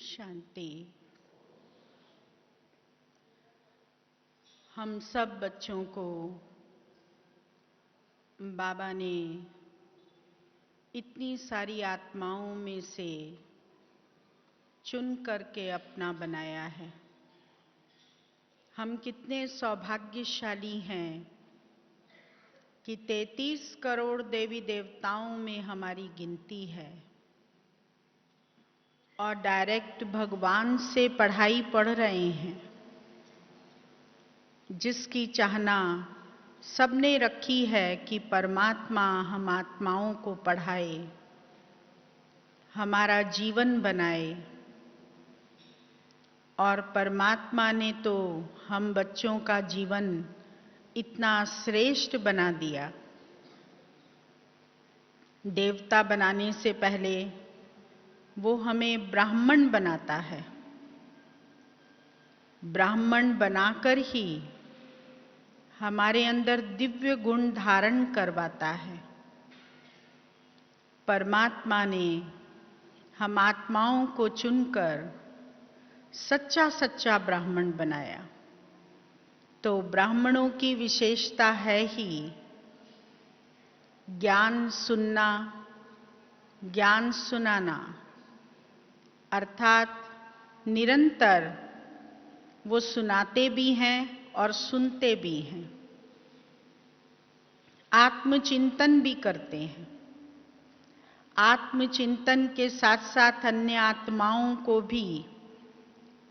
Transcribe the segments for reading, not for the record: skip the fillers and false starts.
शांति। हम सब बच्चों को बाबा ने इतनी सारी आत्माओं में से चुन करके अपना बनाया है। हम कितने सौभाग्यशाली हैं कि 33 करोड़ देवी देवताओं में हमारी गिनती है और डायरेक्ट भगवान से पढ़ाई पढ़ रहे हैं, जिसकी चाहना सबने रखी है कि परमात्मा हम आत्माओं को पढ़ाए, हमारा जीवन बनाए। और परमात्मा ने तो हम बच्चों का जीवन इतना श्रेष्ठ बना दिया। देवता बनाने से पहले वो हमें ब्राह्मण बनाता है। ब्राह्मण बनाकर ही हमारे अंदर दिव्य गुण धारण करवाता है। परमात्मा ने हम आत्माओं को चुनकर सच्चा सच्चा ब्राह्मण बनाया। तो ब्राह्मणों की विशेषता है ही ज्ञान सुनना, ज्ञान सुनाना, अर्थात निरंतर वो सुनाते भी हैं और सुनते भी हैं, आत्मचिंतन भी करते हैं। आत्मचिंतन के साथ साथ अन्य आत्माओं को भी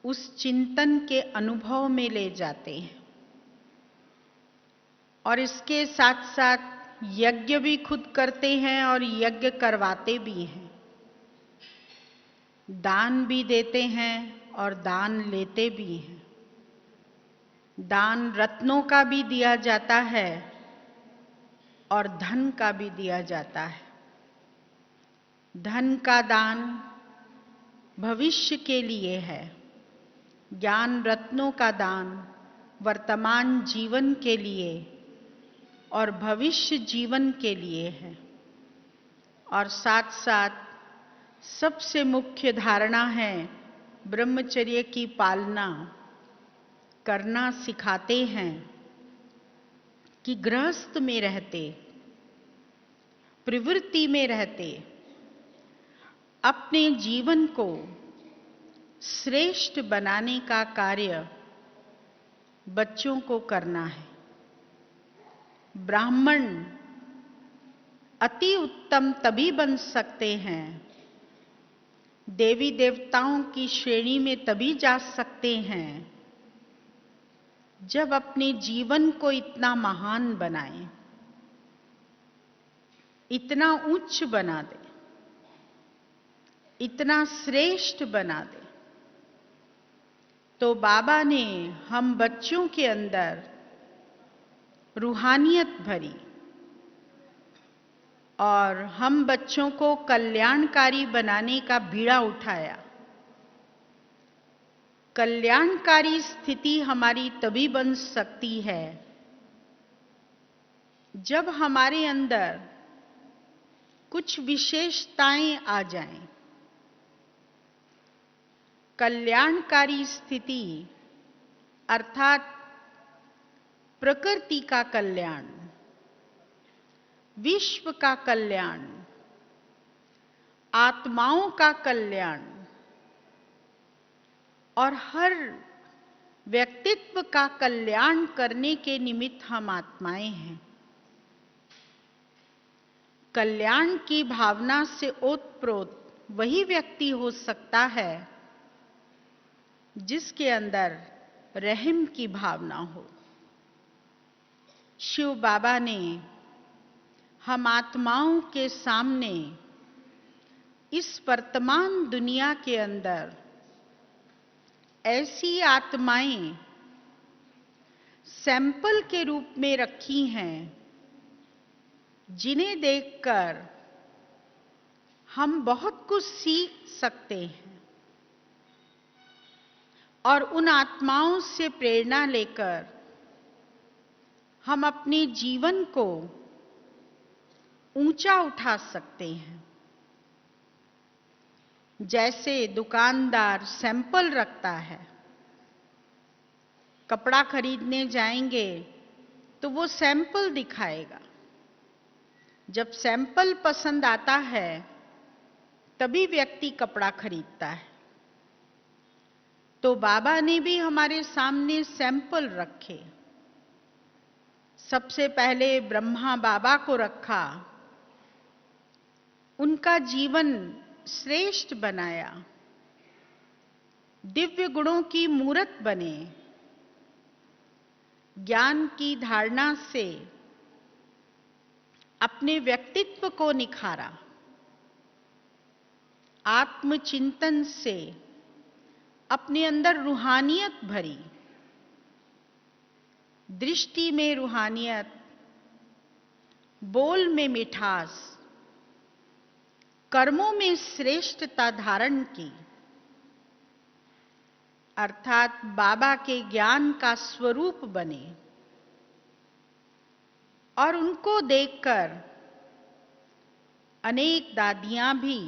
उस चिंतन के अनुभव में ले जाते हैं। और इसके साथ साथ यज्ञ भी खुद करते हैं और यज्ञ करवाते भी हैं। दान भी देते हैं और दान लेते भी हैं। दान रत्नों का भी दिया जाता है और धन का भी दिया जाता है। धन का दान भविष्य के लिए है, ज्ञान रत्नों का दान वर्तमान जीवन के लिए और भविष्य जीवन के लिए है। और साथ साथ सबसे मुख्य धारणा है ब्रह्मचर्य की पालना करना सिखाते हैं कि गृहस्थ में रहते, प्रवृत्ति में रहते अपने जीवन को श्रेष्ठ बनाने का कार्य बच्चों को करना है। ब्राह्मण अति उत्तम तभी बन सकते हैं, देवी देवताओं की श्रेणी में तभी जा सकते हैं जब अपने जीवन को इतना महान बनाएं, इतना उच्च बना दे, इतना श्रेष्ठ बना दे। तो बाबा ने हम बच्चों के अंदर रूहानियत भरी और हम बच्चों को कल्याणकारी बनाने का बीड़ा उठाया। कल्याणकारी स्थिति हमारी तभी बन सकती है जब हमारे अंदर कुछ विशेषताएं आ जाएं। कल्याणकारी स्थिति अर्थात प्रकृति का कल्याण, विश्व का कल्याण, आत्माओं का कल्याण और हर व्यक्तित्व का कल्याण करने के निमित्त हम आत्माएं हैं। कल्याण की भावना से ओतप्रोत वही व्यक्ति हो सकता है जिसके अंदर रहम की भावना हो। शिव बाबा ने हम आत्माओं के सामने इस वर्तमान दुनिया के अंदर ऐसी आत्माएं सैंपल के रूप में रखी हैं जिन्हें देखकर हम बहुत कुछ सीख सकते हैं और उन आत्माओं से प्रेरणा लेकर हम अपने जीवन को ऊंचा उठा सकते हैं। जैसे दुकानदार सैंपल रखता है, कपड़ा खरीदने जाएंगे तो वो सैंपल दिखाएगा। जब सैंपल पसंद आता है तभी व्यक्ति कपड़ा खरीदता है। तो बाबा ने भी हमारे सामने सैंपल रखे। सबसे पहले ब्रह्मा बाबा को रखा, उनका जीवन श्रेष्ठ बनाया, दिव्य गुणों की मूरत बने, ज्ञान की धारणा से अपने व्यक्तित्व को निखारा, आत्मचिंतन से अपने अंदर रूहानियत भरी, दृष्टि में रूहानियत, बोल में मिठास, कर्मों में श्रेष्ठता धारण की, अर्थात बाबा के ज्ञान का स्वरूप बने। और उनको देखकर अनेक दादियां भी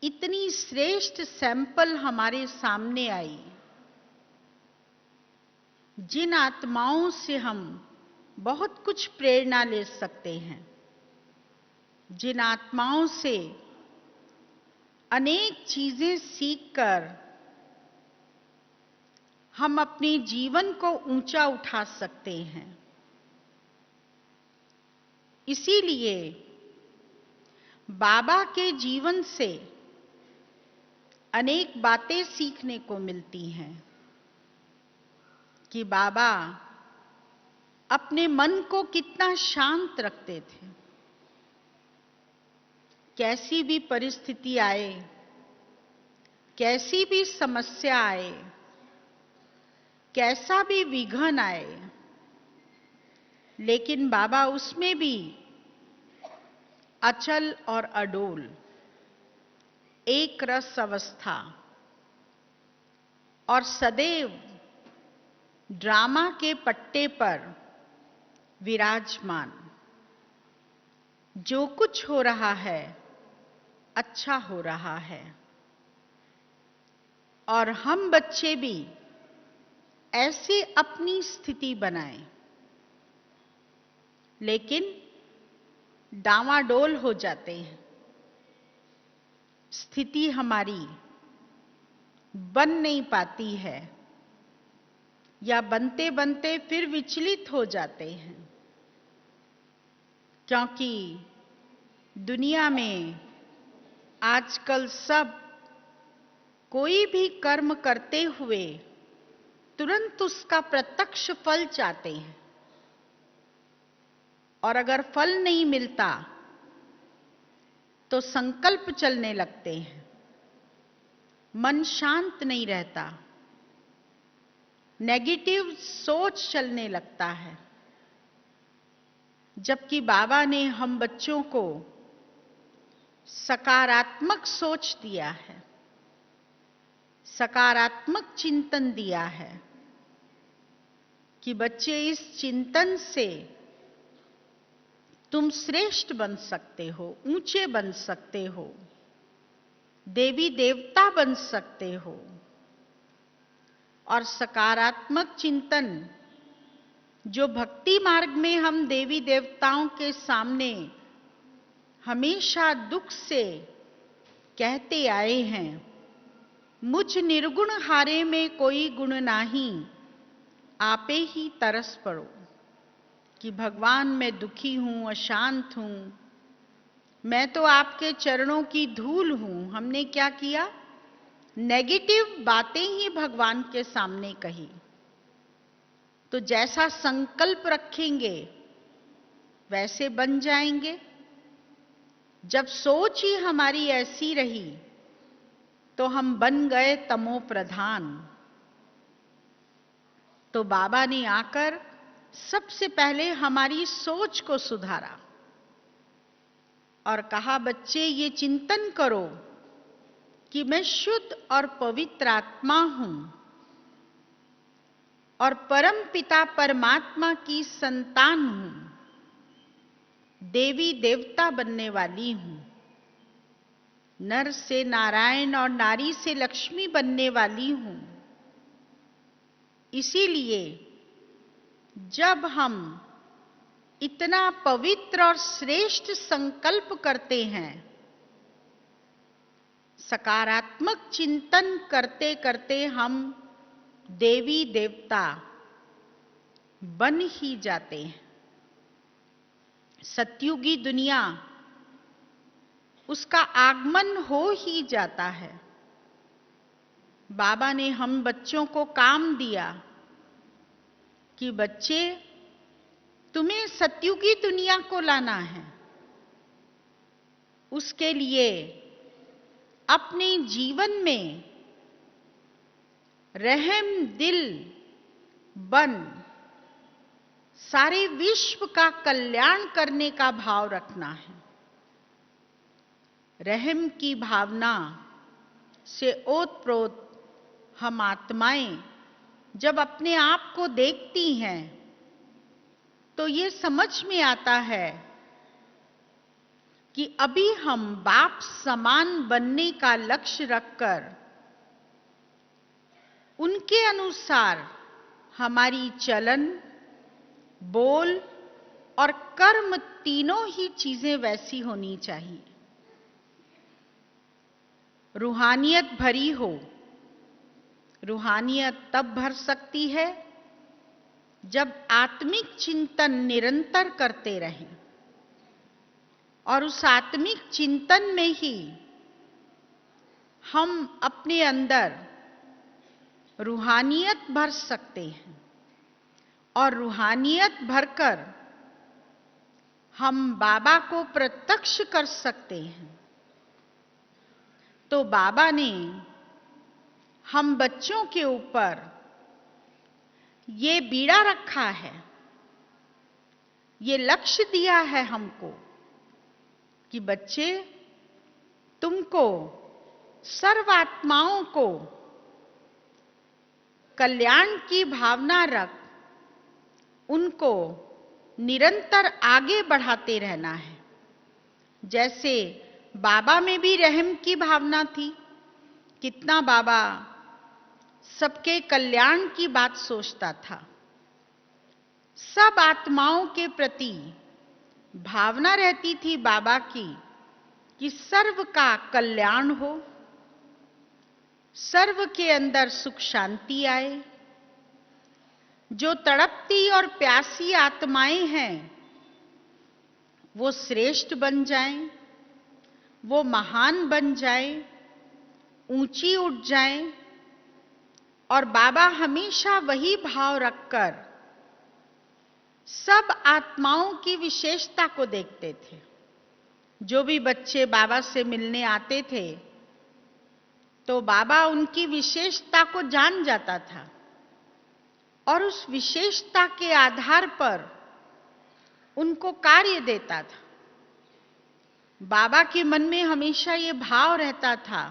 इतनी श्रेष्ठ सैंपल हमारे सामने आई, जिन आत्माओं से हम बहुत कुछ प्रेरणा ले सकते हैं, जिन आत्माओं से अनेक चीजें सीखकर हम अपने जीवन को ऊंचा उठा सकते हैं। इसीलिए बाबा के जीवन से अनेक बातें सीखने को मिलती हैं कि बाबा अपने मन को कितना शांत रखते थे। कैसी भी परिस्थिति आए, कैसी भी समस्या आए, कैसा भी विघ्न आए, लेकिन बाबा उसमें भी अचल और अडोल, एक रस अवस्था और सदैव ड्रामा के पट्टे पर विराजमान। जो कुछ हो रहा है अच्छा हो रहा है, और हम बच्चे भी ऐसे अपनी स्थिति बनाएं, लेकिन डावाडोल हो जाते हैं। स्थिति हमारी बन नहीं पाती है, या बनते बनते फिर विचलित हो जाते हैं, क्योंकि दुनिया में आजकल सब कोई भी कर्म करते हुए तुरंत उसका प्रत्यक्ष फल चाहते हैं, और अगर फल नहीं मिलता तो संकल्प चलने लगते हैं, मन शांत नहीं रहता, नेगेटिव सोच चलने लगता है। जबकि बाबा ने हम बच्चों को सकारात्मक सोच दिया है, सकारात्मक चिंतन दिया है कि बच्चे इस चिंतन से तुम श्रेष्ठ बन सकते हो, ऊंचे बन सकते हो, देवी देवता बन सकते हो। और सकारात्मक चिंतन जो भक्ति मार्ग में हम देवी देवताओं के सामने हमेशा दुख से कहते आए हैं, मुझ निर्गुण हारे में कोई गुण नाही, आपे ही तरस पड़ो। कि भगवान मैं दुखी हूं, अशांत हूं, मैं तो आपके चरणों की धूल हूं। हमने क्या किया? नेगेटिव बातें ही भगवान के सामने कही। तो जैसा संकल्प रखेंगे वैसे बन जाएंगे। जब सोच ही हमारी ऐसी रही तो हम बन गए तमो प्रधान। तो बाबा ने आकर सबसे पहले हमारी सोच को सुधारा और कहा, बच्चे ये चिंतन करो कि मैं शुद्ध और पवित्र आत्मा हूं और परम पिता परमात्मा की संतान हूं, देवी देवता बनने वाली हूं। नर से नारायण और नारी से लक्ष्मी बनने वाली हूं। इसीलिए जब हम इतना पवित्र और श्रेष्ठ संकल्प करते हैं, सकारात्मक चिंतन करते करते हम देवी देवता बन ही जाते हैं। सतयुगी दुनिया, उसका आगमन हो ही जाता है। बाबा ने हम बच्चों को काम दिया कि बच्चे, तुम्हें सतयुगी दुनिया को लाना है। उसके लिए अपने जीवन में रहम दिल बन सारे विश्व का कल्याण करने का भाव रखना है। रहम की भावना से ओतप्रोत हम आत्माएं जब अपने आप को देखती हैं तो ये समझ में आता है कि अभी हम बाप समान बनने का लक्ष्य रखकर उनके अनुसार हमारी चलन, बोल और कर्म तीनों ही चीजें वैसी होनी चाहिए। रूहानियत भरी हो। रूहानियत तब भर सकती है जब आत्मिक चिंतन निरंतर करते रहें, और उस आत्मिक चिंतन में ही हम अपने अंदर रूहानियत भर सकते हैं, और रूहानियत भरकर हम बाबा को प्रत्यक्ष कर सकते हैं। तो बाबा ने हम बच्चों के ऊपर ये बीड़ा रखा है, ये लक्ष्य दिया है हमको कि बच्चे, तुमको सर्वात्माओं को कल्याण की भावना रख उनको निरंतर आगे बढ़ाते रहना है। जैसे बाबा में भी रहम की भावना थी, कितना बाबा सबके कल्याण की बात सोचता था। सब आत्माओं के प्रति भावना रहती थी बाबा की कि सर्व का कल्याण हो, सर्व के अंदर सुख शांति आए। जो तड़पती और प्यासी आत्माएं हैं वो श्रेष्ठ बन जाएं, वो महान बन जाएं, ऊंची उठ जाएं। और बाबा हमेशा वही भाव रखकर सब आत्माओं की विशेषता को देखते थे। जो भी बच्चे बाबा से मिलने आते थे तो बाबा उनकी विशेषता को जान जाता था, और उस विशेषता के आधार पर उनको कार्य देता था। बाबा के मन में हमेशा ये भाव रहता था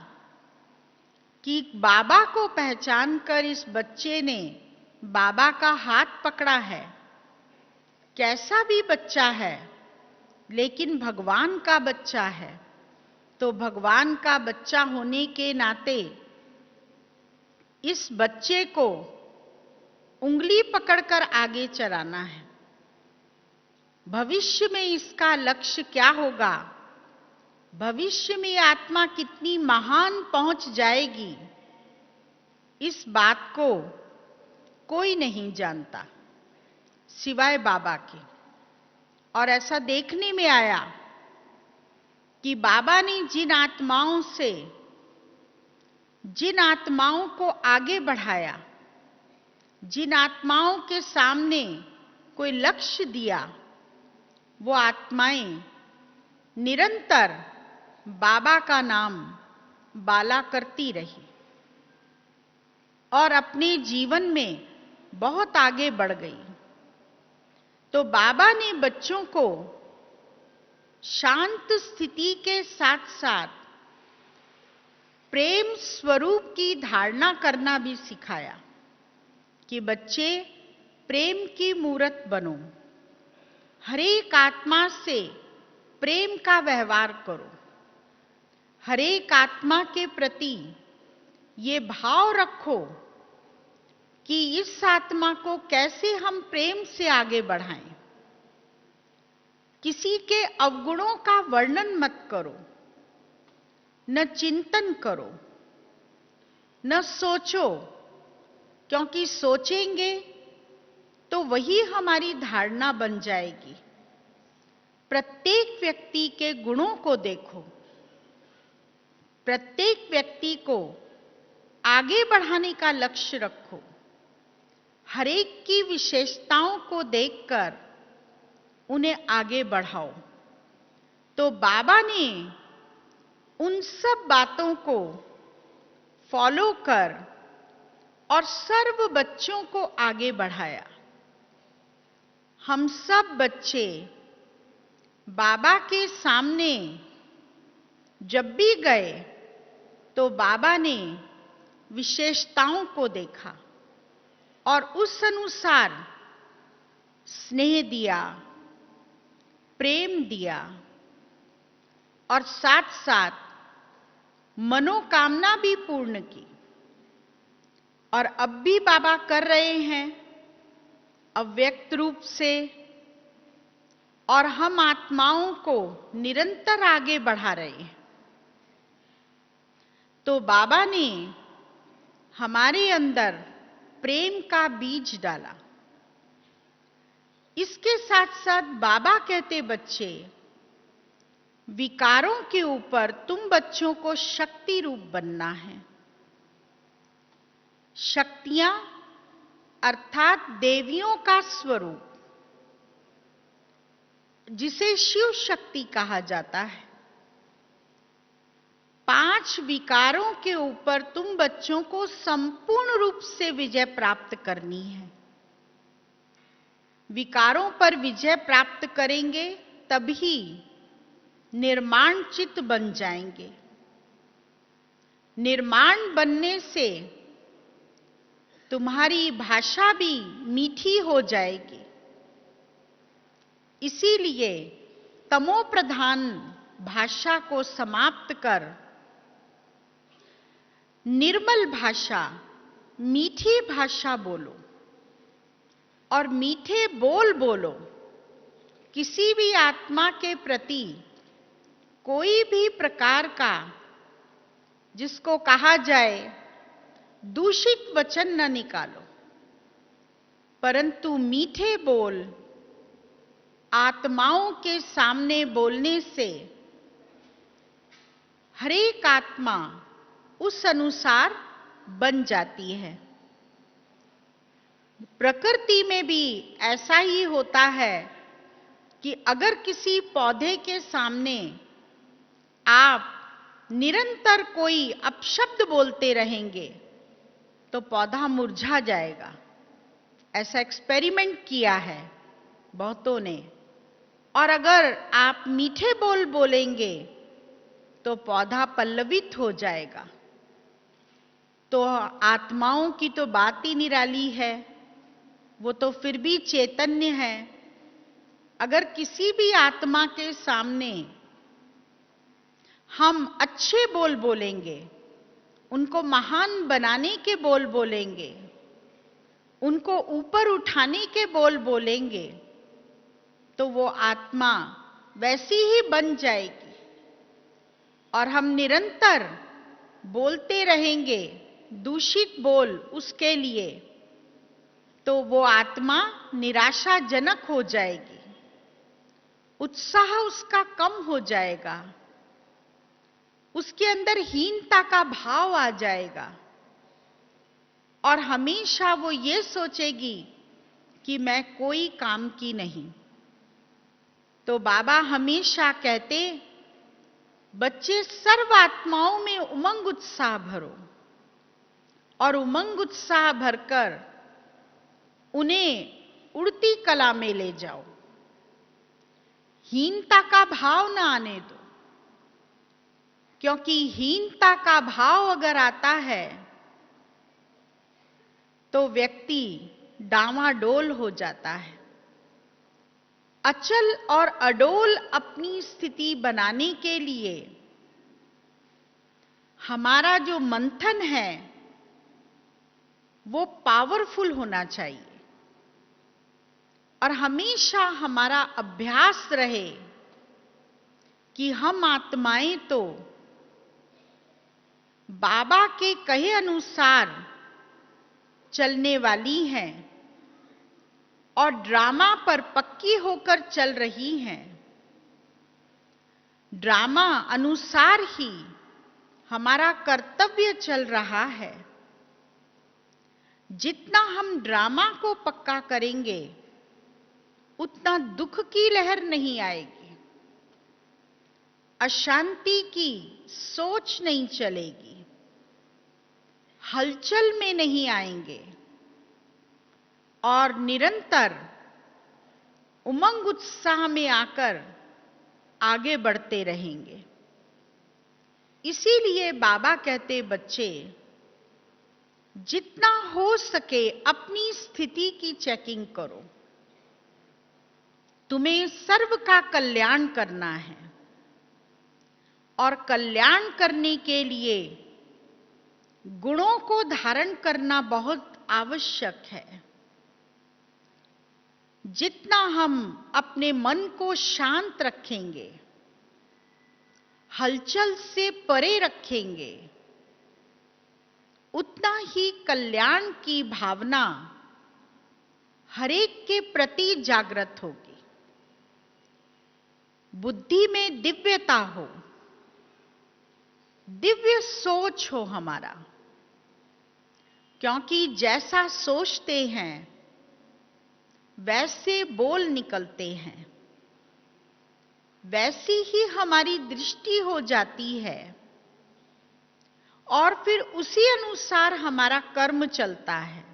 कि बाबा को पहचान कर इस बच्चे ने बाबा का हाथ पकड़ा है। कैसा भी बच्चा है लेकिन भगवान का बच्चा है, तो भगवान का बच्चा होने के नाते इस बच्चे को उंगली पकड़कर आगे चलाना है। भविष्य में इसका लक्ष्य क्या होगा, भविष्य में आत्मा कितनी महान पहुंच जाएगी, इस बात को कोई नहीं जानता सिवाय बाबा के। और ऐसा देखने में आया कि बाबा ने जिन आत्माओं को आगे बढ़ाया, जिन आत्माओं के सामने कोई लक्ष्य दिया, वो आत्माएं निरंतर बाबा का नाम बाला करती रही और अपने जीवन में बहुत आगे बढ़ गई। तो बाबा ने बच्चों को शांत स्थिति के साथ साथ प्रेम स्वरूप की धारणा करना भी सिखाया कि बच्चे प्रेम की मूर्त बनो, हर एक आत्मा से प्रेम का व्यवहार करो, हर एक आत्मा के प्रति ये भाव रखो कि इस आत्मा को कैसे हम प्रेम से आगे बढ़ाएं। किसी के अवगुणों का वर्णन मत करो, न चिंतन करो, न सोचो, क्योंकि सोचेंगे तो वही हमारी धारणा बन जाएगी। प्रत्येक व्यक्ति के गुणों को देखो, प्रत्येक व्यक्ति को आगे बढ़ाने का लक्ष्य रखो, हर एक की विशेषताओं को देखकर उन्हें आगे बढ़ाओ। तो बाबा ने उन सब बातों को फॉलो कर और सर्व बच्चों को आगे बढ़ाया। हम सब बच्चे बाबा के सामने जब भी गए तो बाबा ने विशेषताओं को देखा और उस अनुसार स्नेह दिया, प्रेम दिया और साथ साथ मनोकामना भी पूर्ण की। और अब भी बाबा कर रहे हैं अव्यक्त रूप से, और हम आत्माओं को निरंतर आगे बढ़ा रहे हैं। तो बाबा ने हमारे अंदर प्रेम का बीज डाला। इसके साथ साथ बाबा कहते, बच्चे, विकारों के ऊपर तुम बच्चों को शक्ति रूप बनना है। शक्तियां अर्थात देवियों का स्वरूप, जिसे शिव शक्ति कहा जाता है। 5 विकारों के ऊपर तुम बच्चों को संपूर्ण रूप से विजय प्राप्त करनी है। विकारों पर विजय प्राप्त करेंगे तभी निर्माण चित्त बन जाएंगे। निर्माण बनने से तुम्हारी भाषा भी मीठी हो जाएगी। इसीलिए तमो प्रधान भाषा को समाप्त कर निर्मल भाषा, मीठी भाषा बोलो और मीठे बोल बोलो। किसी भी आत्मा के प्रति कोई भी प्रकार का, जिसको कहा जाए, दूषित वचन न निकालो, परंतु मीठे बोल आत्माओं के सामने बोलने से हर एक आत्मा उस अनुसार बन जाती है। प्रकृति में भी ऐसा ही होता है कि अगर किसी पौधे के सामने आप निरंतर कोई अपशब्द बोलते रहेंगे तो पौधा मुरझा जाएगा। ऐसा एक्सपेरिमेंट किया है बहुतों ने। और अगर आप मीठे बोल बोलेंगे तो पौधा पल्लवित हो जाएगा। तो आत्माओं की तो बात ही निराली है, वो तो फिर भी चैतन्य है। अगर किसी भी आत्मा के सामने हम अच्छे बोल बोलेंगे, उनको महान बनाने के बोल बोलेंगे, उनको ऊपर उठाने के बोल बोलेंगे, तो वो आत्मा वैसी ही बन जाएगी। और हम निरंतर बोलते रहेंगे दूषित बोल उसके लिए, तो वो आत्मा निराशाजनक हो जाएगी, उत्साह उसका कम हो जाएगा, उसके अंदर हीनता का भाव आ जाएगा और हमेशा वो ये सोचेगी कि मैं कोई काम की नहीं। तो बाबा हमेशा कहते, बच्चे, सर्व आत्माओं में उमंग उत्साह भरो और उमंग उत्साह भरकर उन्हें उड़ती कला में ले जाओ। हीनता का भाव न आने दो, क्योंकि हीनता का भाव अगर आता है तो व्यक्ति डांवाडोल हो जाता है। अचल और अडोल अपनी स्थिति बनाने के लिए हमारा जो मंथन है वो पावरफुल होना चाहिए और हमेशा हमारा अभ्यास रहे कि हम आत्माएं तो बाबा के कहे अनुसार चलने वाली हैं और ड्रामा पर पक्की होकर चल रही हैं। ड्रामा अनुसार ही हमारा कर्तव्य चल रहा है। जितना हम ड्रामा को पक्का करेंगे उतना दुख की लहर नहीं आएगी, अशांति की सोच नहीं चलेगी, हलचल में नहीं आएंगे और निरंतर उमंग उत्साह में आकर आगे बढ़ते रहेंगे। इसीलिए बाबा कहते, बच्चे जितना हो सके अपनी स्थिति की चेकिंग करो। तुम्हें सर्व का कल्याण करना है और कल्याण करने के लिए गुणों को धारण करना बहुत आवश्यक है। जितना हम अपने मन को शांत रखेंगे, हलचल से परे रखेंगे, उतना ही कल्याण की भावना हरेक के प्रति जागृत होगी। बुद्धि में दिव्यता हो, दिव्य सोच हो हमारा, क्योंकि जैसा सोचते हैं वैसे बोल निकलते हैं, वैसी ही हमारी दृष्टि हो जाती है और फिर उसी अनुसार हमारा कर्म चलता है।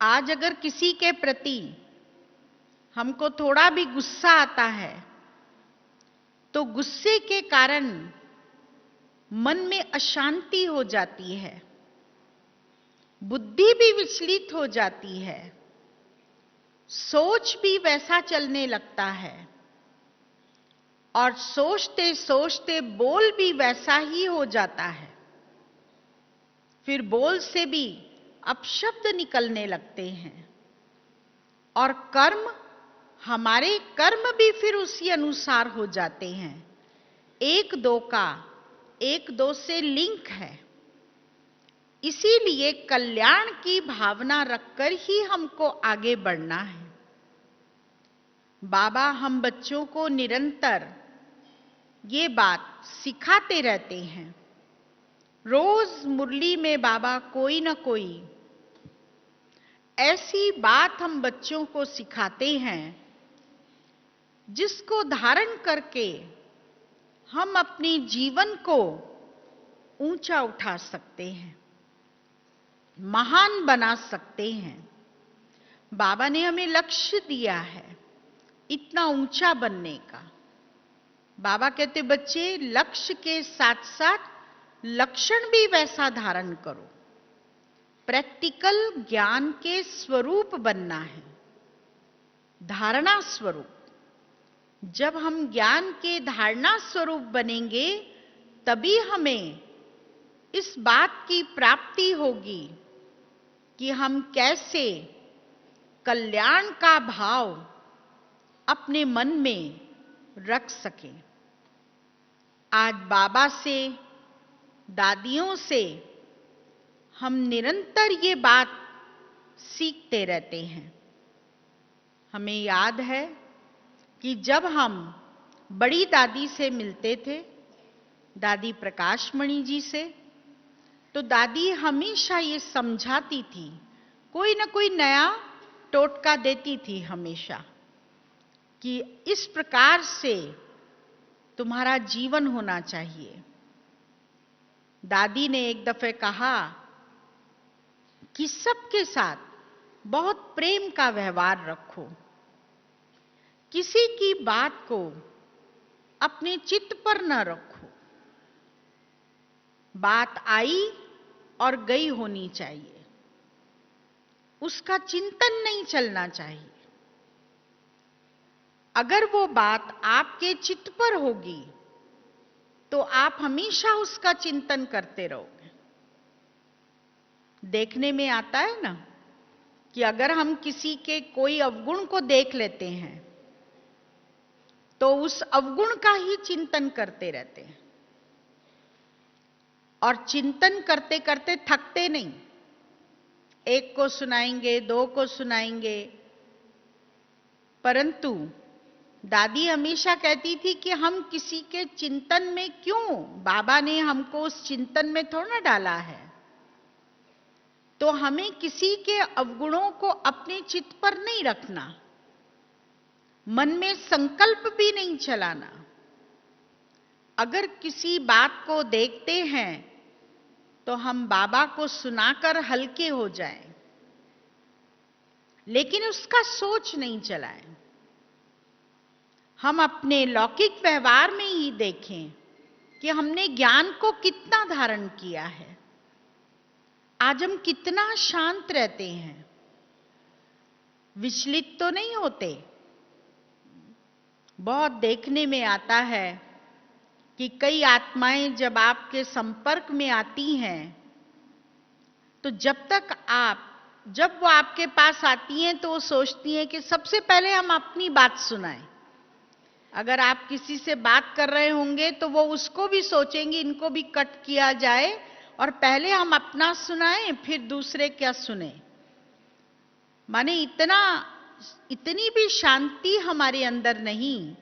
आज अगर किसी के प्रति हमको थोड़ा भी गुस्सा आता है तो गुस्से के कारण मन में अशांति हो जाती है, बुद्धि भी विचलित हो जाती है, सोच भी वैसा चलने लगता है और सोचते सोचते बोल भी वैसा ही हो जाता है। फिर बोल से भी अपशब्द निकलने लगते हैं और हमारे कर्म भी फिर उसी अनुसार हो जाते हैं। एक दो से लिंक है। इसीलिए कल्याण की भावना रखकर ही हमको आगे बढ़ना है। बाबा हम बच्चों को निरंतर ये बात सिखाते रहते हैं। रोज मुरली में बाबा कोई न कोई ऐसी बात हम बच्चों को सिखाते हैं जिसको धारण करके हम अपने जीवन को ऊंचा उठा सकते हैं, महान बना सकते हैं। बाबा ने हमें लक्ष्य दिया है इतना ऊंचा बनने का। बाबा कहते, बच्चे लक्ष्य के साथ साथ लक्षण भी वैसा धारण करो। प्रैक्टिकल ज्ञान के स्वरूप बनना है, धारणा स्वरूप। जब हम ज्ञान के धारणा स्वरूप बनेंगे तभी हमें इस बात की प्राप्ति होगी कि हम कैसे कल्याण का भाव अपने मन में रख सकें। आज बाबा से, दादियों से हम निरंतर ये बात सीखते रहते हैं। हमें याद है कि जब हम बड़ी दादी से मिलते थे, दादी प्रकाशमणि जी से, तो दादी हमेशा ये समझाती थी, कोई ना कोई नया टोटका देती थी हमेशा कि इस प्रकार से तुम्हारा जीवन होना चाहिए। दादी ने एक दफे कहा कि सबके साथ बहुत प्रेम का व्यवहार रखो, किसी की बात को अपने चित्त पर न रखो। बात आई और गई होनी चाहिए, उसका चिंतन नहीं चलना चाहिए। अगर वो बात आपके चित्त पर होगी तो आप हमेशा उसका चिंतन करते रहोगे। देखने में आता है ना कि अगर हम किसी के कोई अवगुण को देख लेते हैं तो उस अवगुण का ही चिंतन करते रहते हैं और चिंतन करते करते थकते नहीं। एक को सुनाएंगे, दो को सुनाएंगे, परंतु दादी हमेशा कहती थी कि हम किसी के चिंतन में क्यों, बाबा ने हमको उस चिंतन में थोड़ा डाला है, तो हमें किसी के अवगुणों को अपने चित्त पर नहीं रखना, मन में संकल्प भी नहीं चलाना। अगर किसी बात को देखते हैं तो हम बाबा को सुनाकर हल्के हो जाएं, लेकिन उसका सोच नहीं चलाएं। हम अपने लौकिक व्यवहार में ही देखें कि हमने ज्ञान को कितना धारण किया है। आज हम कितना शांत रहते हैं, विचलित तो नहीं होते। बहुत देखने में आता है कि कई आत्माएं जब आपके संपर्क में आती हैं तो जब वो आपके पास आती हैं तो वो सोचती हैं कि सबसे पहले हम अपनी बात सुनाएं। अगर आप किसी से बात कर रहे होंगे तो वो उसको भी सोचेंगे इनको भी कट किया जाए और पहले हम अपना सुनाएं फिर दूसरे क्या सुने। माने इतनी भी शांति हमारे अंदर नहीं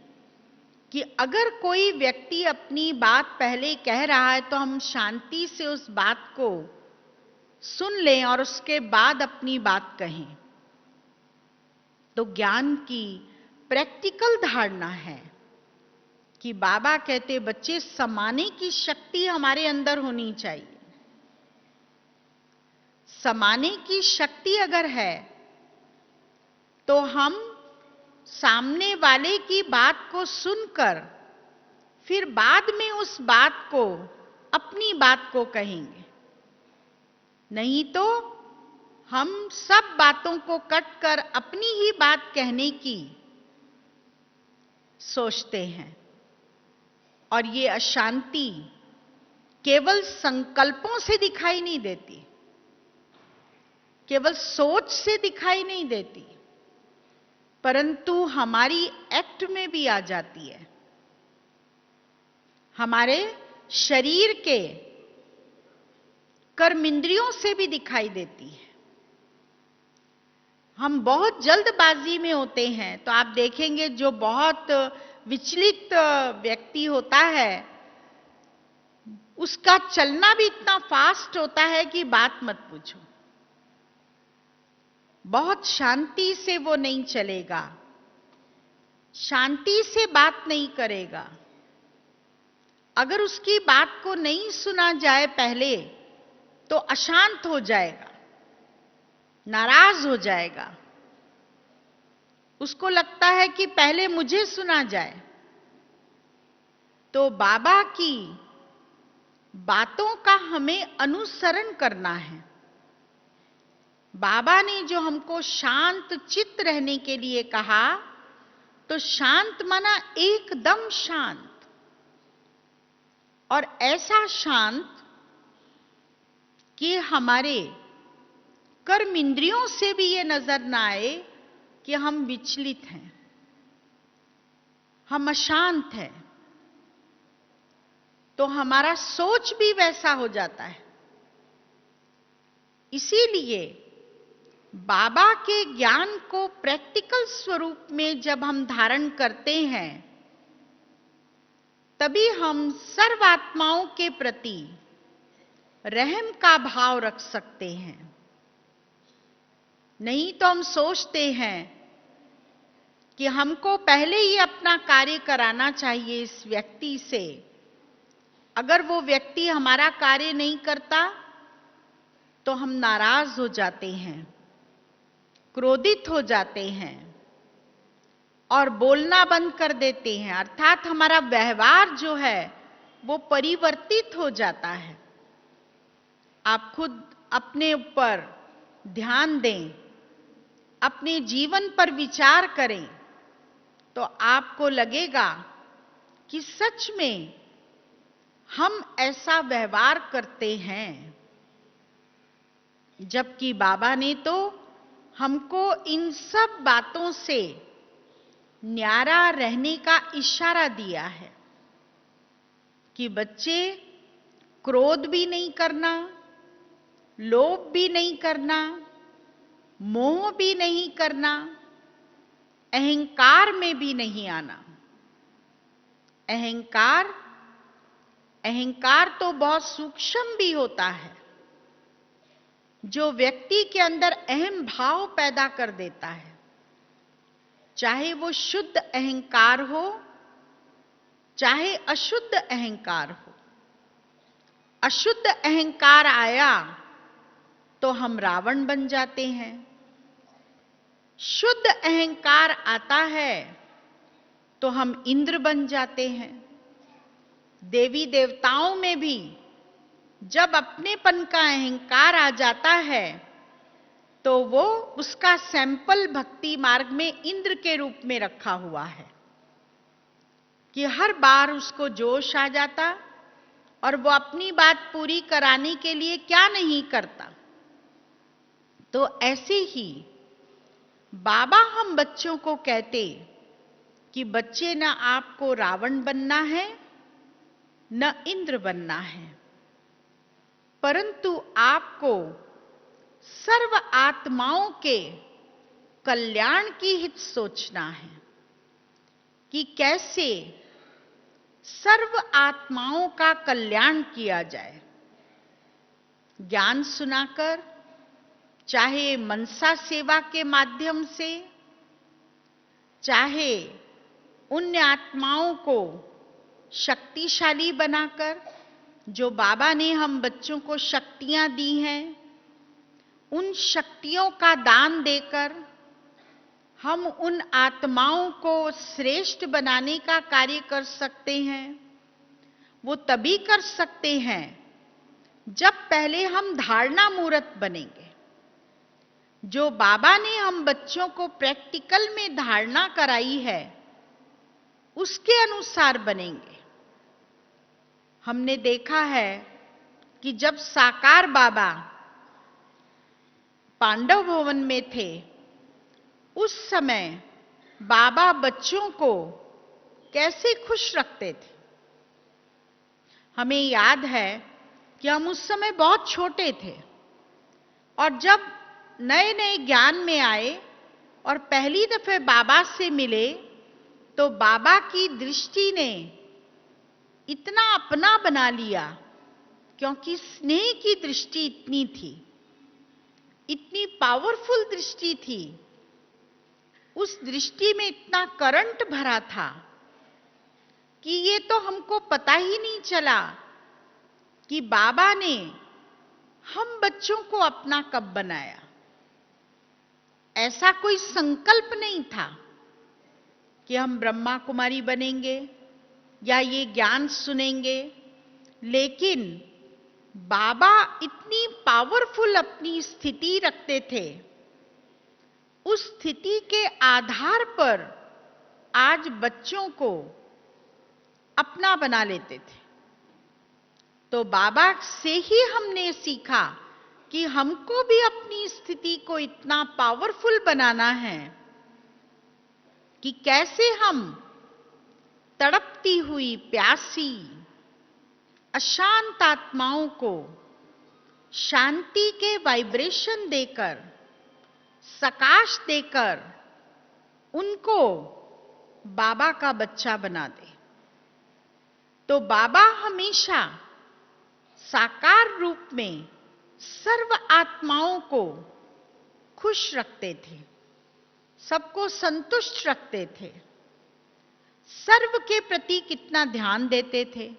कि अगर कोई व्यक्ति अपनी बात पहले कह रहा है तो हम शांति से उस बात को सुन लें और उसके बाद अपनी बात कहें। तो ज्ञान की प्रैक्टिकल धारणा है कि बाबा कहते बच्चे समाने की शक्ति हमारे अंदर होनी चाहिए। समाने की शक्ति अगर है तो हम सामने वाले की बात को सुनकर फिर बाद में उस बात को अपनी बात को कहेंगे। नहीं तो हम सब बातों को कट कर अपनी ही बात कहने की सोचते हैं और ये अशांति केवल संकल्पों से दिखाई नहीं देती, केवल सोच से दिखाई नहीं देती, परंतु हमारी एक्ट में भी आ जाती है, हमारे शरीर के कर्म इंद्रियों से भी दिखाई देती है। हम बहुत जल्दबाजी में होते हैं तो आप देखेंगे जो बहुत विचलित व्यक्ति होता है उसका चलना भी इतना फास्ट होता है कि बात मत पूछो। बहुत शांति से वो नहीं चलेगा, शांति से बात नहीं करेगा। अगर उसकी बात को नहीं सुना जाए पहले तो अशांत हो जाएगा, नाराज हो जाएगा। उसको लगता है कि पहले मुझे सुना जाए। तो बाबा की बातों का हमें अनुसरण करना है। बाबा ने जो हमको शांत चित्त रहने के लिए कहा, तो शांत माना एकदम शांत, और ऐसा शांत कि हमारे कर्म इंद्रियों से भी ये नजर ना आए कि हम विचलित हैं, हम अशांत हैं। तो हमारा सोच भी वैसा हो जाता है। इसीलिए बाबा के ज्ञान को प्रैक्टिकल स्वरूप में जब हम धारण करते हैं तभी हम सर्वात्माओं के प्रति रहम का भाव रख सकते हैं। नहीं तो हम सोचते हैं कि हमको पहले ही अपना कार्य कराना चाहिए इस व्यक्ति से। अगर वो व्यक्ति हमारा कार्य नहीं करता तो हम नाराज हो जाते हैं, क्रोधित हो जाते हैं और बोलना बंद कर देते हैं। अर्थात हमारा व्यवहार जो है वो परिवर्तित हो जाता है। आप खुद अपने ऊपर ध्यान दें, अपने जीवन पर विचार करें, तो आपको लगेगा कि सच में हम ऐसा व्यवहार करते हैं, जबकि बाबा ने तो हमको इन सब बातों से न्यारा रहने का इशारा दिया है कि बच्चे, क्रोध भी नहीं करना, लोभ भी नहीं करना, मोह भी नहीं करना, अहंकार में भी नहीं आना। अहंकार तो बहुत सूक्ष्म भी होता है, जो व्यक्ति के अंदर अहम भाव पैदा कर देता है। चाहे वो शुद्ध अहंकार हो, चाहे अशुद्ध अहंकार हो। अशुद्ध अहंकार आया तो हम रावण बन जाते हैं। शुद्ध अहंकार आता है तो हम इंद्र बन जाते हैं। देवी देवताओं में भी जब अपनेपन का अहंकार आ जाता है तो वो उसका सैंपल भक्ति मार्ग में इंद्र के रूप में रखा हुआ है कि हर बार उसको जोश आ जाता और वो अपनी बात पूरी कराने के लिए क्या नहीं करता। तो ऐसे ही बाबा हम बच्चों को कहते कि बच्चे, न आपको रावण बनना है न इंद्र बनना है, परंतु आपको सर्व आत्माओं के कल्याण की हित सोचना है कि कैसे सर्व आत्माओं का कल्याण किया जाए। ज्ञान सुनाकर, चाहे मनसा सेवा के माध्यम से, चाहे उन आत्माओं को शक्तिशाली बनाकर, जो बाबा ने हम बच्चों को शक्तियां दी हैं, उन शक्तियों का दान देकर हम उन आत्माओं को श्रेष्ठ बनाने का कार्य कर सकते हैं। वो तभी कर सकते हैं जब पहले हम धारणा मूर्त बनेंगे। जो बाबा ने हम बच्चों को प्रैक्टिकल में धारणा कराई है, उसके अनुसार बनेंगे। हमने देखा है कि जब साकार बाबा पांडव भवन में थे, उस समय बाबा बच्चों को कैसे खुश रखते थे। हमें याद है कि हम उस समय बहुत छोटे थे और जब नए नए ज्ञान में आए और पहली दफे बाबा से मिले तो बाबा की दृष्टि ने इतना अपना बना लिया, क्योंकि स्नेह की दृष्टि इतनी थी, इतनी पावरफुल दृष्टि थी। उस दृष्टि में इतना करंट भरा था कि ये तो हमको पता ही नहीं चला कि बाबा ने हम बच्चों को अपना कब बनाया। ऐसा कोई संकल्प नहीं था कि हम ब्रह्मा कुमारी बनेंगे या ये ज्ञान सुनेंगे, लेकिन बाबा इतनी पावरफुल अपनी स्थिति रखते थे, उस स्थिति के आधार पर आज बच्चों को अपना बना लेते थे। तो बाबा से ही हमने सीखा कि हमको भी अपनी स्थिति को इतना पावरफुल बनाना है कि कैसे हम तड़पती हुई प्यासी अशांत आत्माओं को शांति के वाइब्रेशन देकर, सकाश देकर उनको बाबा का बच्चा बना दे। तो बाबा हमेशा साकार रूप में सर्व आत्माओं को खुश रखते थे, सबको संतुष्ट रखते थे, सर्व के प्रति कितना ध्यान देते थे।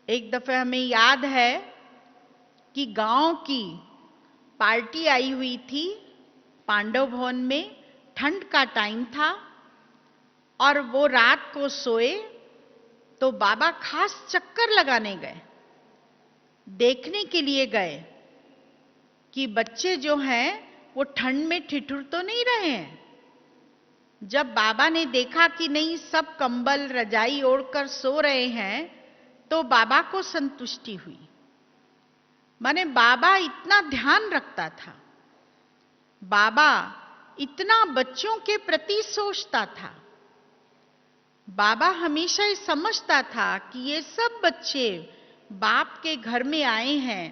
एक दफे हमें याद है कि गांव की पार्टी आई हुई थी पांडव भवन में, ठंड का टाइम था और वो रात को सोए तो बाबा खास चक्कर लगाने गए, देखने के लिए गए कि बच्चे जो हैं वो ठंड में ठिठुर तो नहीं रहे हैं। जब बाबा ने देखा कि नहीं, सब कंबल रजाई ओढ़कर सो रहे हैं, तो बाबा को संतुष्टि हुई। माने बाबा इतना ध्यान रखता था, बाबा इतना बच्चों के प्रति सोचता था। बाबा हमेशा ये समझता था कि ये सब बच्चे बाप के घर में आए हैं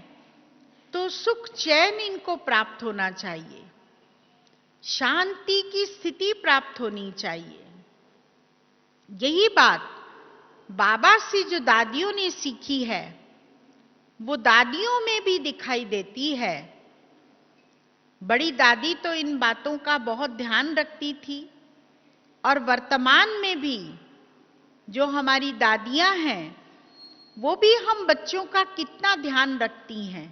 तो सुख चैन इनको प्राप्त होना चाहिए, शांति की स्थिति प्राप्त होनी चाहिए। यही बात बाबा से जो दादियों ने सीखी है वो दादियों में भी दिखाई देती है। बड़ी दादी तो इन बातों का बहुत ध्यान रखती थी और वर्तमान में भी जो हमारी दादियां हैं वो भी हम बच्चों का कितना ध्यान रखती हैं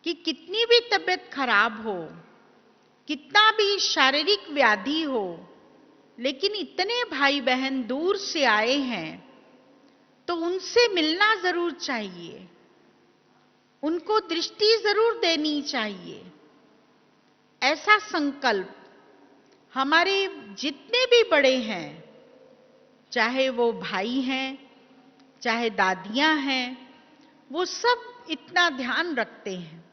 कि कितनी भी तबीयत खराब हो, कितना भी शारीरिक व्याधि हो, लेकिन इतने भाई बहन दूर से आए हैं तो उनसे मिलना जरूर चाहिए, उनको दृष्टि जरूर देनी चाहिए। ऐसा संकल्प हमारे जितने भी बड़े हैं, चाहे वो भाई हैं, चाहे दादियां हैं, वो सब इतना ध्यान रखते हैं,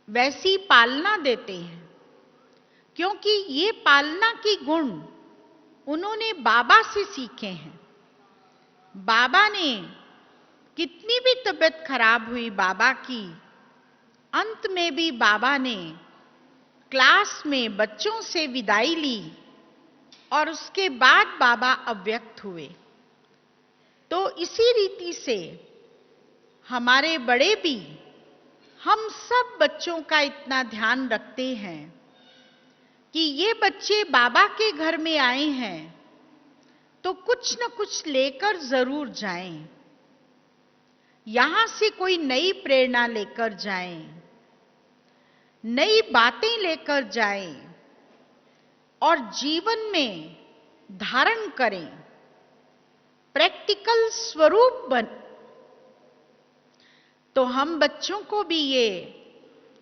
वैसी पालना देते हैं, क्योंकि ये पालना की गुण उन्होंने बाबा से सीखे हैं। बाबा ने कितनी भी तबीयत खराब हुई बाबा की, अंत में भी बाबा ने क्लास में बच्चों से विदाई ली और उसके बाद बाबा अव्यक्त हुए। तो इसी रीति से हमारे बड़े भी हम सब बच्चों का इतना ध्यान रखते हैं कि ये बच्चे बाबा के घर में आए हैं तो कुछ न कुछ लेकर जरूर जाएं, यहां से कोई नई प्रेरणा लेकर जाएं, नई बातें लेकर जाएं और जीवन में धारण करें, प्रैक्टिकल स्वरूप बन। तो हम बच्चों को भी ये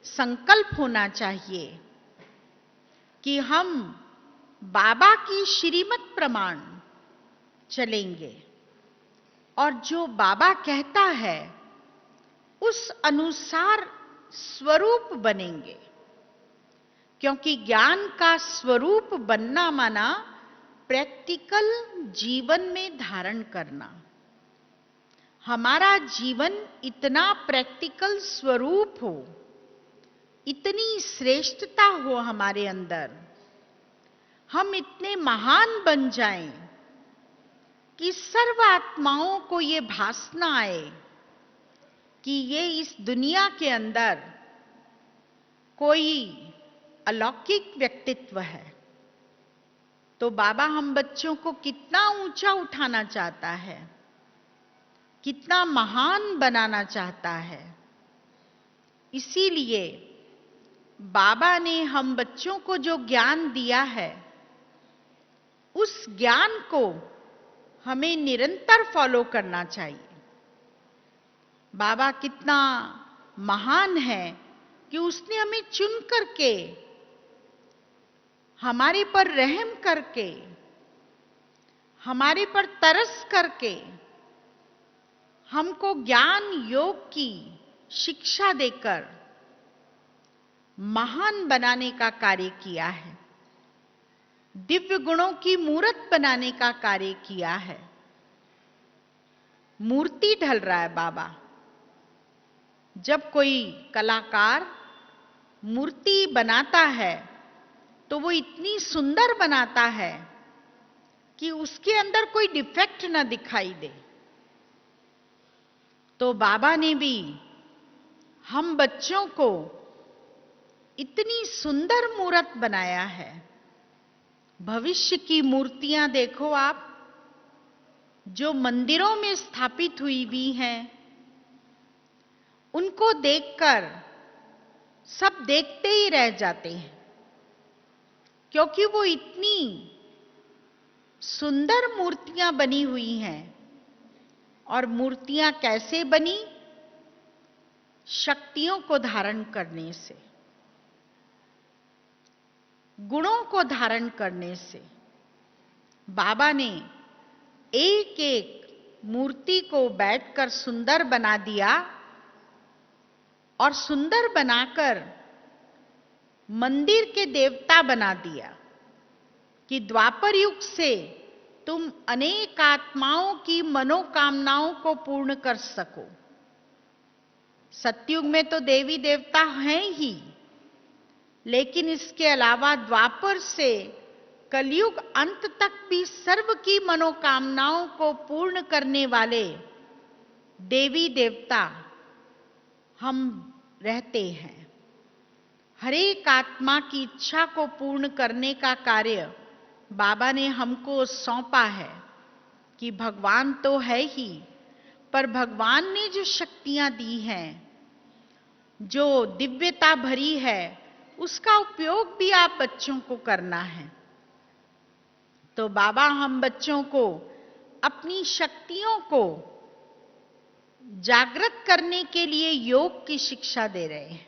संकल्प होना चाहिए कि हम बाबा की श्रीमत प्रमाण चलेंगे और जो बाबा कहता है उस अनुसार स्वरूप बनेंगे, क्योंकि ज्ञान का स्वरूप बनना माना प्रैक्टिकल जीवन में धारण करना। हमारा जीवन इतना प्रैक्टिकल स्वरूप हो, इतनी श्रेष्ठता हो हमारे अंदर, हम इतने महान बन जाएं कि सर्व आत्माओं को ये भासना आए कि ये इस दुनिया के अंदर कोई अलौकिक व्यक्तित्व है। तो बाबा हम बच्चों को कितना ऊंचा उठाना चाहता है, कितना महान बनाना चाहता है। इसीलिए बाबा ने हम बच्चों को जो ज्ञान दिया है उस ज्ञान को हमें निरंतर फॉलो करना चाहिए। बाबा कितना महान है कि उसने हमें चुन करके, हमारे पर रहम करके, हमारे पर तरस करके हमको ज्ञान योग की शिक्षा देकर महान बनाने का कार्य किया है, दिव्य गुणों की मूर्त बनाने का कार्य किया है। मूर्ति ढल रहा है बाबा। जब कोई कलाकार मूर्ति बनाता है तो वो इतनी सुंदर बनाता है कि उसके अंदर कोई डिफेक्ट ना दिखाई दे। तो बाबा ने भी हम बच्चों को इतनी सुंदर मूर्त बनाया है। भविष्य की मूर्तियां देखो आप, जो मंदिरों में स्थापित हुई भी हैं, उनको देखकर सब देखते ही रह जाते हैं, क्योंकि वो इतनी सुंदर मूर्तियां बनी हुई हैं। और मूर्तियां कैसे बनी? शक्तियों को धारण करने से, गुणों को धारण करने से। बाबा ने एक एक मूर्ति को बैठकर सुंदर बना दिया और सुंदर बनाकर मंदिर के देवता बना दिया कि द्वापर युग से तुम अनेक आत्माओं की मनोकामनाओं को पूर्ण कर सको। सतयुग में तो देवी देवता हैं ही, लेकिन इसके अलावा द्वापर से कलयुग अंत तक भी सर्व की मनोकामनाओं को पूर्ण करने वाले देवी देवता हम रहते हैं। हर एक आत्मा की इच्छा को पूर्ण करने का कार्य बाबा ने हमको सौंपा है कि भगवान तो है ही, पर भगवान ने जो शक्तियां दी हैं, जो दिव्यता भरी है, उसका उपयोग भी आप बच्चों को करना है। तो बाबा हम बच्चों को अपनी शक्तियों को जागृत करने के लिए योग की शिक्षा दे रहे हैं।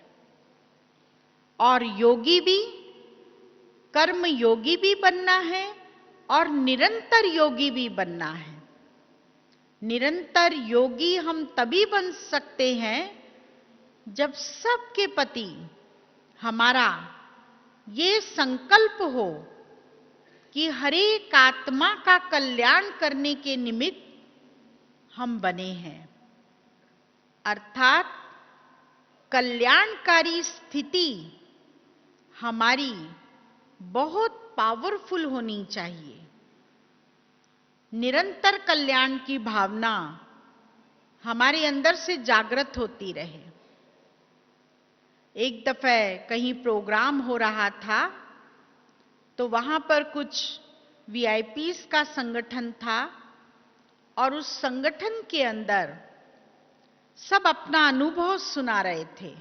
और योगी भी, कर्म योगी भी बनना है और निरंतर योगी भी बनना है। निरंतर योगी हम तभी बन सकते हैं जब सबके प्रति हमारा ये संकल्प हो कि हर एक आत्मा का कल्याण करने के निमित्त हम बने हैं। अर्थात कल्याणकारी स्थिति हमारी बहुत पावरफुल होनी चाहिए। निरंतर कल्याण की भावना हमारे अंदर से जागृत होती रहे। एक दफे कहीं प्रोग्राम हो रहा था, तो वहां पर कुछ वीआईपीस का संगठन था और उस संगठन के अंदर सब अपना अनुभव सुना रहे थे।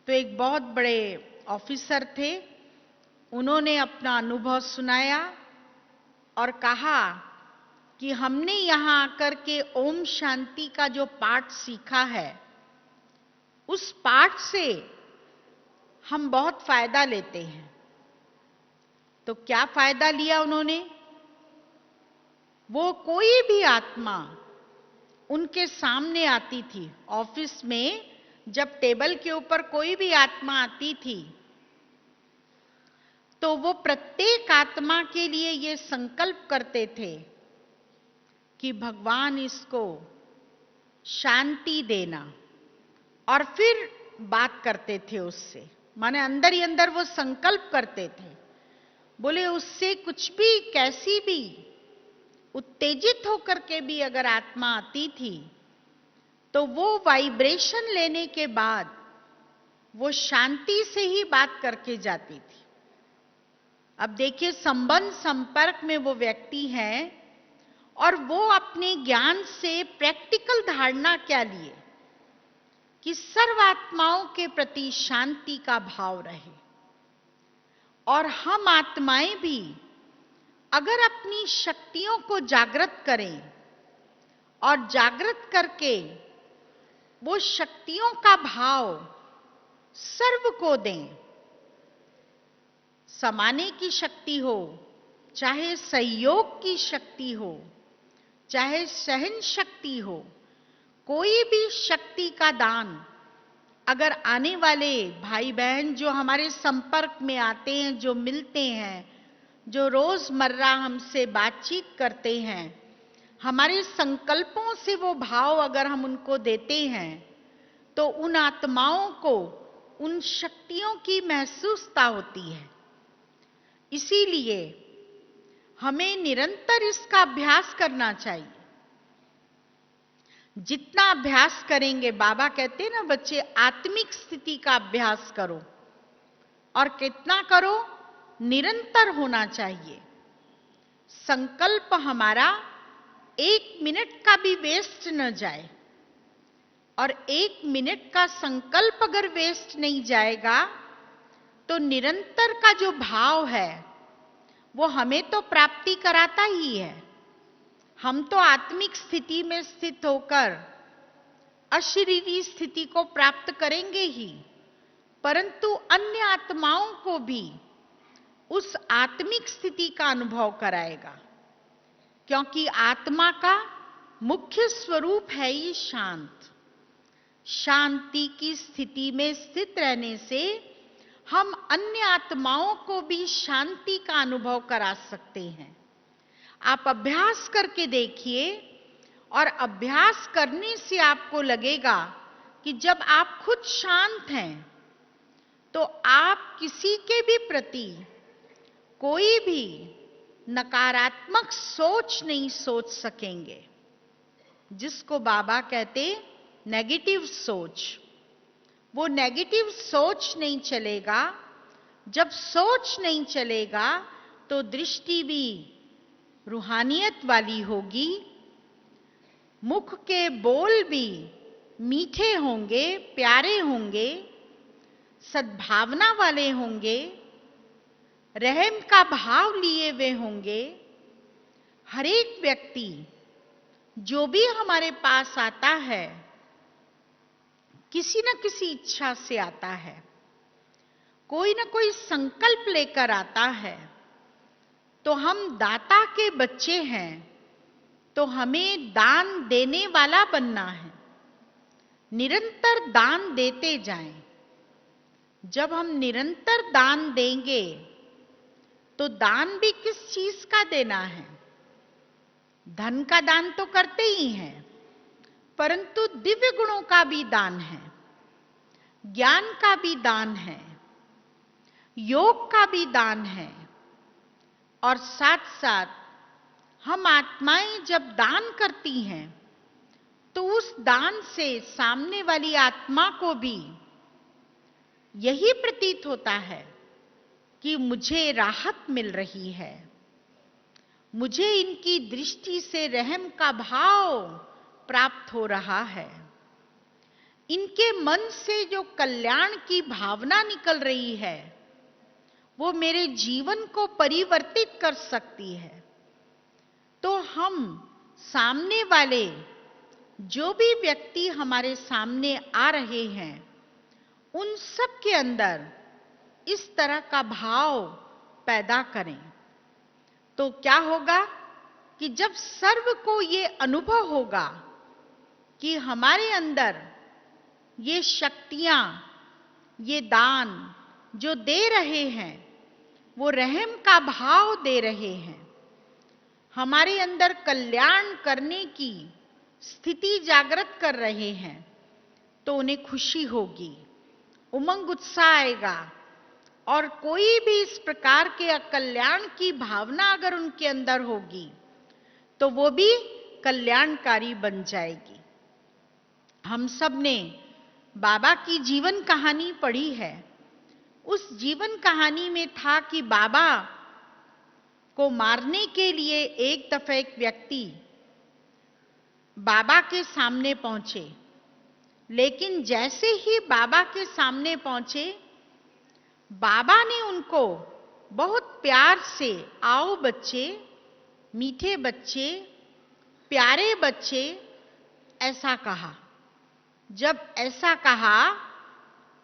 तो एक बहुत बड़े ऑफिसर थे, उन्होंने अपना अनुभव सुनाया और कहा कि हमने यहां आकर के ओम शांति का जो पाठ सीखा है, उस पाठ से हम बहुत फायदा लेते हैं। तो क्या फायदा लिया उन्होंने? वो कोई भी आत्मा उनके सामने आती थी, ऑफिस में जब टेबल के ऊपर कोई भी आत्मा आती थी, तो वो प्रत्येक आत्मा के लिए ये संकल्प करते थे कि भगवान इसको शांति देना, और फिर बात करते थे उससे। माने अंदर ही अंदर वो संकल्प करते थे। बोले उससे कुछ भी, कैसी भी उत्तेजित होकर के भी अगर आत्मा आती थी, तो वो वाइब्रेशन लेने के बाद वो शांति से ही बात करके जाती थी। अब देखिए, संबंध संपर्क में वो व्यक्ति है और वो अपने ज्ञान से प्रैक्टिकल धारणा क्या लिए कि सर्वात्माओं के प्रति शांति का भाव रहे। और हम आत्माएं भी अगर अपनी शक्तियों को जागृत करें और जागृत करके वो शक्तियों का भाव सर्व को दें, समाने की शक्ति हो, चाहे सहयोग की शक्ति हो, चाहे सहन शक्ति हो, कोई भी शक्ति का दान अगर आने वाले भाई बहन जो हमारे संपर्क में आते हैं, जो मिलते हैं, जो रोजमर्रा हमसे बातचीत करते हैं, हमारे संकल्पों से वो भाव अगर हम उनको देते हैं, तो उन आत्माओं को उन शक्तियों की महसूसता होती है। इसीलिए हमें निरंतर इसका अभ्यास करना चाहिए। जितना अभ्यास करेंगे, बाबा कहते हैं ना बच्चे, आत्मिक स्थिति का अभ्यास करो। और कितना करो? निरंतर होना चाहिए। संकल्प हमारा 1 मिनट का भी वेस्ट न जाए। और 1 मिनट का संकल्प अगर वेस्ट नहीं जाएगा, तो निरंतर का जो भाव है वो हमें तो प्राप्ति कराता ही है। हम तो आत्मिक स्थिति में स्थित होकर अशरीरी स्थिति को प्राप्त करेंगे ही, परंतु अन्य आत्माओं को भी उस आत्मिक स्थिति का अनुभव कराएगा। क्योंकि आत्मा का मुख्य स्वरूप है ही शांत। शांति की स्थिति में स्थित रहने से हम अन्य आत्माओं को भी शांति का अनुभव करा सकते हैं। आप अभ्यास करके देखिए और अभ्यास करने से आपको लगेगा कि जब आप खुद शांत हैं तो आप किसी के भी प्रति कोई भी नकारात्मक सोच नहीं सोच सकेंगे, जिसको बाबा कहते नेगेटिव सोच। वो नेगेटिव सोच नहीं चलेगा। जब सोच नहीं चलेगा तो दृष्टि भी रूहानियत वाली होगी, मुख के बोल भी मीठे होंगे, प्यारे होंगे, सद्भावना वाले होंगे, रहम का भाव लिए हुए होंगे। हर एक व्यक्ति जो भी हमारे पास आता है किसी न किसी इच्छा से आता है, कोई न कोई संकल्प लेकर आता है। तो हम दाता के बच्चे हैं, तो हमें दान देने वाला बनना है। निरंतर दान देते जाएं। जब हम निरंतर दान देंगे तो दान भी किस चीज का देना है? धन का दान तो करते ही हैं, परंतु दिव्य गुणों का भी दान है, ज्ञान का भी दान है, योग का भी दान है। और साथ साथ हम आत्माएं जब दान करती हैं तो उस दान से सामने वाली आत्मा को भी यही प्रतीत होता है कि मुझे राहत मिल रही है, मुझे इनकी दृष्टि से रहम का भाव प्राप्त हो रहा है। इनके मन से जो कल्याण की भावना निकल रही है वो मेरे जीवन को परिवर्तित कर सकती है। तो हम सामने वाले जो भी व्यक्ति हमारे सामने आ रहे हैं उन सब के अंदर इस तरह का भाव पैदा करें। तो क्या होगा कि जब सर्व को ये अनुभव होगा कि हमारे अंदर ये शक्तियां, ये दान जो दे रहे हैं वो रहम का भाव दे रहे हैं, हमारे अंदर कल्याण करने की स्थिति जागृत कर रहे हैं, तो उन्हें खुशी होगी, उमंग उत्साह आएगा। और कोई भी इस प्रकार के अकल्याण की भावना अगर उनके अंदर होगी तो वो भी कल्याणकारी बन जाएगी। हम सब ने बाबा की जीवन कहानी पढ़ी है। उस जीवन कहानी में था कि बाबा को मारने के लिए एक दफा एक व्यक्ति बाबा के सामने पहुंचे, लेकिन जैसे ही बाबा के सामने पहुंचे बाबा ने उनको बहुत प्यार से आओ बच्चे, मीठे बच्चे, प्यारे बच्चे ऐसा कहा। जब ऐसा कहा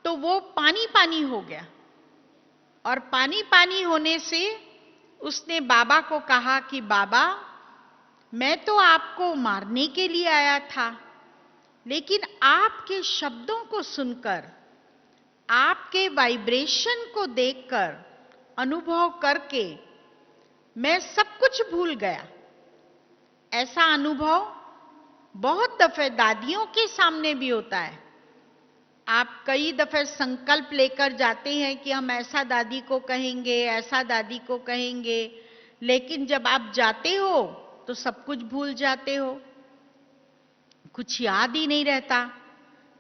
तो वो पानी पानी हो गया और पानी पानी होने से उसने बाबा को कहा कि बाबा मैं तो आपको मारने के लिए आया था, लेकिन आपके शब्दों को सुनकर, आपके वाइब्रेशन को देखकर, अनुभव करके मैं सब कुछ भूल गया। ऐसा अनुभव बहुत दफे दादियों के सामने भी होता है। आप कई दफे संकल्प लेकर जाते हैं कि हम ऐसा दादी को कहेंगे, ऐसा दादी को कहेंगे, लेकिन जब आप जाते हो तो सब कुछ भूल जाते हो, कुछ याद ही नहीं रहता।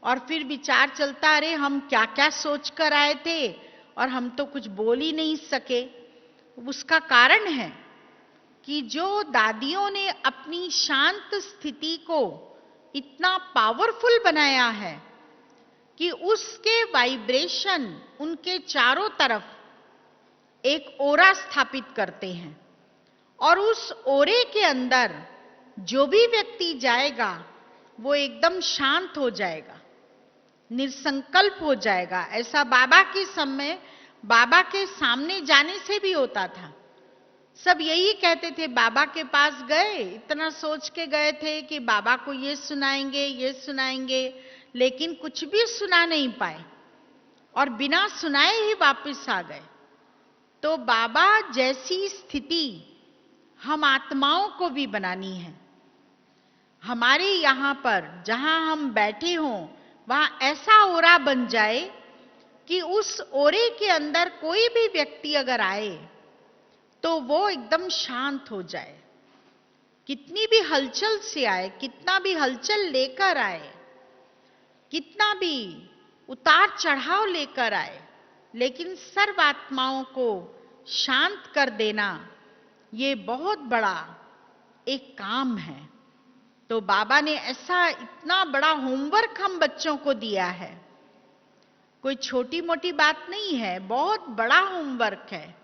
और फिर विचार चलता, अरे हम क्या क्या सोच कर आए थे और हम तो कुछ बोल ही नहीं सके। उसका कारण है कि जो दादियों ने अपनी शांत स्थिति को इतना पावरफुल बनाया है कि उसके वाइब्रेशन उनके चारों तरफ एक ओरा स्थापित करते हैं, और उस ओरे के अंदर जो भी व्यक्ति जाएगा वो एकदम शांत हो जाएगा, निसंकल्प हो जाएगा। ऐसा बाबा के समय, बाबा के सामने जाने से भी होता था। सब यही कहते थे, बाबा के पास गए, इतना सोच के गए थे कि बाबा को ये सुनाएंगे, लेकिन कुछ भी सुना नहीं पाए और बिना सुनाए ही वापस आ गए। तो बाबा जैसी स्थिति हम आत्माओं को भी बनानी है। हमारे यहाँ पर जहां हम बैठे हों, वहां ऐसा ओरा बन जाए कि उस ओरे के अंदर कोई भी व्यक्ति अगर आए तो वो एकदम शांत हो जाए। कितनी भी हलचल से आए, कितना भी हलचल लेकर आए, कितना भी उतार चढ़ाव लेकर आए, लेकिन सर्व आत्माओं को शांत कर देना ये बहुत बड़ा एक काम है। तो बाबा ने ऐसा इतना बड़ा होमवर्क हम बच्चों को दिया है। कोई छोटी मोटी बात नहीं है, बहुत बड़ा होमवर्क है।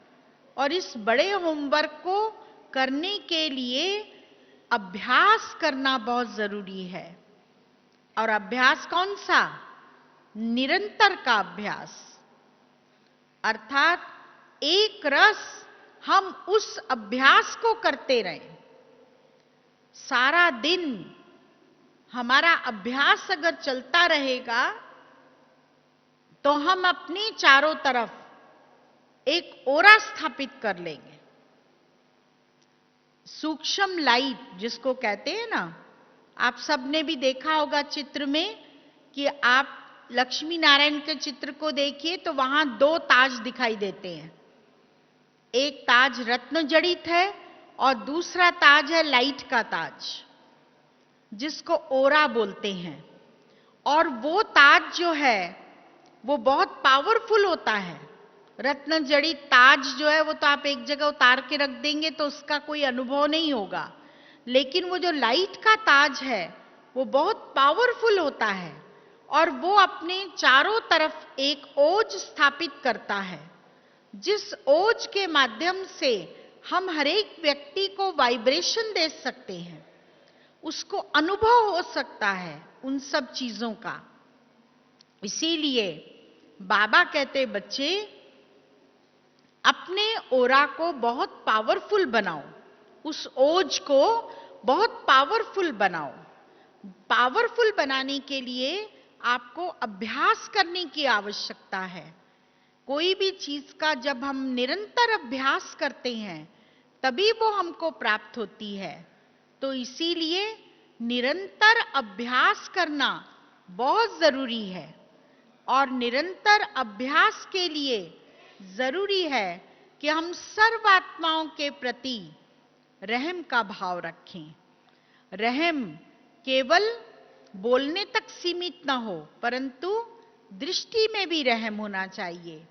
और इस बड़े होमवर्क को करने के लिए अभ्यास करना बहुत जरूरी है। और अभ्यास कौन सा? निरंतर का अभ्यास। अर्थात एक रस हम उस अभ्यास को करते रहें। सारा दिन हमारा अभ्यास अगर चलता रहेगा तो हम अपने चारों तरफ एक ओरा स्थापित कर लेंगे। सूक्ष्म लाइट जिसको कहते हैं ना, आप सबने भी देखा होगा चित्र में कि आप लक्ष्मी नारायण के चित्र को देखिए तो वहां 2 ताज दिखाई देते हैं। एक ताज रत्न जड़ित है और दूसरा ताज है लाइट का ताज, जिसको ओरा बोलते हैं। और वो ताज जो है वो बहुत पावरफुल होता है। रत्न जड़ित ताज जो है वो तो आप एक जगह उतार के रख देंगे तो उसका कोई अनुभव नहीं होगा, लेकिन वो जो लाइट का ताज है वो बहुत पावरफुल होता है और वो अपने चारों तरफ एक ओज स्थापित करता है, जिस ओज के माध्यम से हम हर एक व्यक्ति को वाइब्रेशन दे सकते हैं, उसको अनुभव हो सकता है उन सब चीजों का। इसीलिए बाबा कहते, बच्चे अपने ओरा को बहुत पावरफुल बनाओ, उस ओज को बहुत पावरफुल बनाओ। पावरफुल बनाने के लिए आपको अभ्यास करने की आवश्यकता है। कोई भी चीज का जब हम निरंतर अभ्यास करते हैं तभी वो हमको प्राप्त होती है। तो इसीलिए निरंतर अभ्यास करना बहुत जरूरी है। और निरंतर अभ्यास के लिए जरूरी है कि हम सर्व आत्माओं के प्रति रहम का भाव रखें। रहम केवल बोलने तक सीमित ना हो, परंतु दृष्टि में भी रहम होना चाहिए,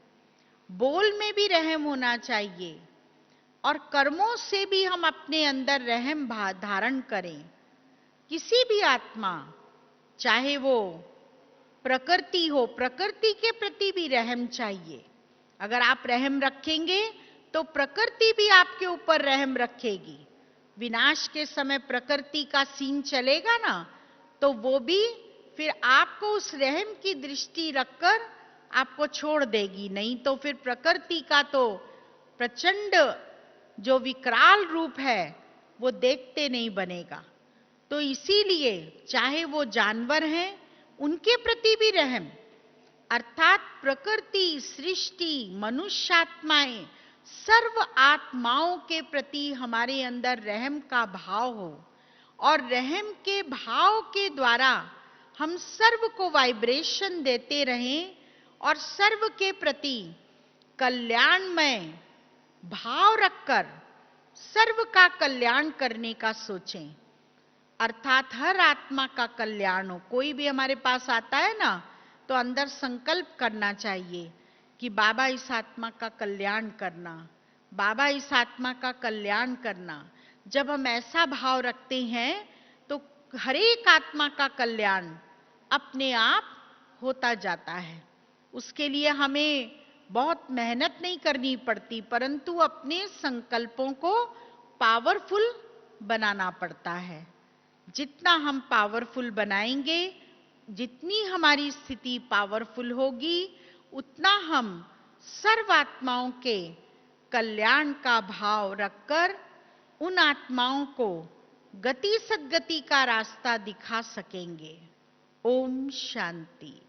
बोल में भी रहम होना चाहिए और कर्मों से भी हम अपने अंदर रहम धारण करें। किसी भी आत्मा, चाहे वो प्रकृति हो, प्रकृति के प्रति भी रहम चाहिए। अगर आप रहम रखेंगे तो प्रकृति भी आपके ऊपर रहम रखेगी। विनाश के समय प्रकृति का सीन चलेगा ना, तो वो भी फिर आपको उस रहम की दृष्टि रखकर आपको छोड़ देगी। नहीं तो फिर प्रकृति का तो प्रचंड जो विकराल रूप है वो देखते नहीं बनेगा। तो इसीलिए चाहे वो जानवर हैं उनके प्रति भी रहम, अर्थात प्रकृति, सृष्टि, मनुष्यात्माएं, सर्व आत्माओं के प्रति हमारे अंदर रहम का भाव हो और रहम के भाव के द्वारा हम सर्व को वाइब्रेशन देते रहें और सर्व के प्रति कल्याणमय भाव रखकर सर्व का कल्याण करने का सोचें। अर्थात हर आत्मा का कल्याण हो। कोई भी हमारे पास आता है ना तो अंदर संकल्प करना चाहिए कि बाबा इस आत्मा का कल्याण करना, बाबा इस आत्मा का कल्याण करना। जब हम ऐसा भाव रखते हैं तो हर एक आत्मा का कल्याण अपने आप होता जाता है। उसके लिए हमें बहुत मेहनत नहीं करनी पड़ती, परंतु अपने संकल्पों को पावरफुल बनाना पड़ता है। जितना हम पावरफुल बनाएंगे, जितनी हमारी स्थिति पावरफुल होगी, उतना हम सर्व आत्माओं के कल्याण का भाव रखकर उन आत्माओं को गति सद्गति का रास्ता दिखा सकेंगे। ओम शांति।